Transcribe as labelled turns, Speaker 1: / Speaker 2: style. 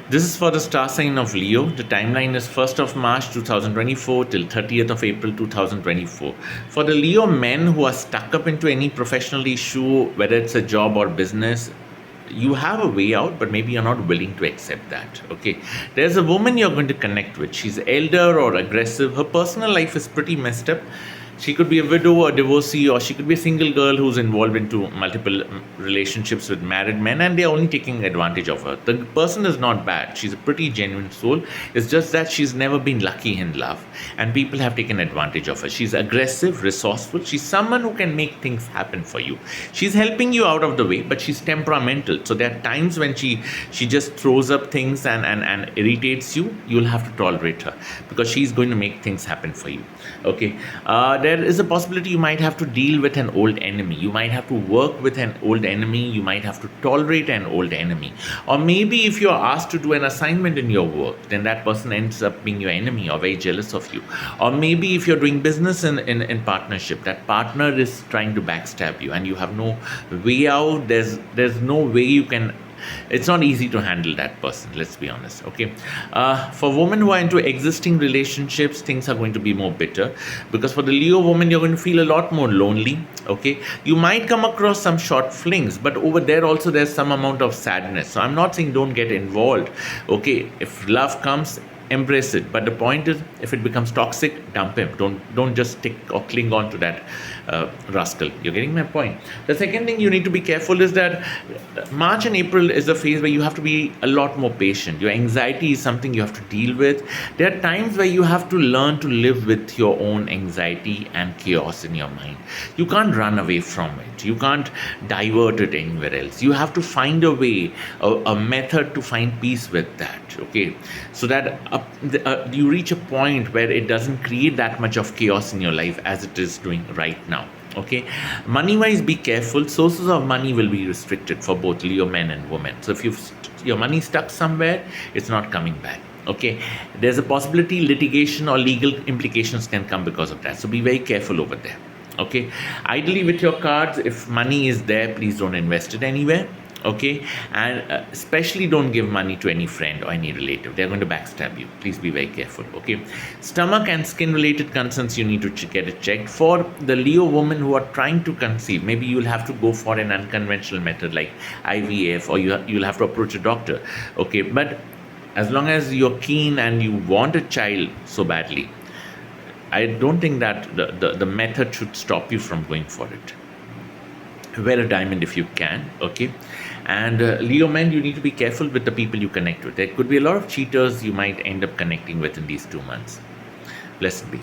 Speaker 1: This is for the star sign of Leo. The timeline is 1st of March 2024 till 30th of April 2024. For the Leo men who are stuck up into any professional issue, whether it's a job or business, you have a way out, but maybe you're not willing to accept that. Okay, there's a woman you're going to connect with. She's elder or aggressive. Her personal life is pretty messed up. She could be a widow or divorcee, or she could be a single girl who's involved into multiple relationships with married men, and they're only taking advantage of her. The person is not bad. She's a pretty genuine soul. It's just that she's never been lucky in love, and people have taken advantage of her. She's aggressive, resourceful. She's someone who can make things happen for you. She's helping you out of the way, but she's temperamental. So there are times when she just throws up things and irritates you. You'll have to tolerate her because she's going to make things happen for you. Okay. There is a possibility you might have to deal with an old enemy. You might have to work with an old enemy. You might have to tolerate an old enemy. Or maybe if you're asked to do an assignment in your work, then that person ends up being your enemy or very jealous of you. Or maybe if you're doing business in partnership, that partner is trying to backstab you and you have no way out. There's no way you can. It's not easy to handle that person, let's be honest. Okay, for women who are into existing relationships, things are going to be more bitter, because for the Leo woman, you're going to feel a lot more lonely. Okay, you might come across some short flings, but over there also there's some amount of sadness. So I'm not saying don't get involved. Okay, if love comes, embrace it, but the point is, if it becomes toxic, dump him. Don't just stick or cling on to that rascal. You're getting my point. The second thing you need to be careful is that March and April is a phase where you have to be a lot more patient. Your anxiety is something you have to deal with. There are times where you have to learn to live with your own anxiety and chaos in your mind. You can't run away from it. You can't divert it anywhere else. You have to find a way, a method to find peace with that. Okay, so that you reach a point where it doesn't create that much of chaos in your life as it is doing right now. Okay, money wise, be careful. Sources of money will be restricted for both Leo men and women. So if your money stuck somewhere, it's not coming back. Okay, there's a possibility litigation or legal implications can come because of that. So be very careful over there. Okay, ideally with your cards, if money is there, please don't invest it anywhere. Okay, and especially don't give money to any friend or any relative. They're going to backstab you. Please be very careful. Okay, stomach and skin related concerns, you need to get it checked. For the Leo women who are trying to conceive, maybe you'll have to go for an unconventional method like IVF, or you'll have to approach a doctor. Okay, but as long as you're keen and you want a child so badly, I don't think that the method should stop you from going for it. Wear a diamond if you can. Okay, and Leo men, you need to be careful with the people you connect with. There could be a lot of cheaters you might end up connecting with in these 2 months. Blessed be.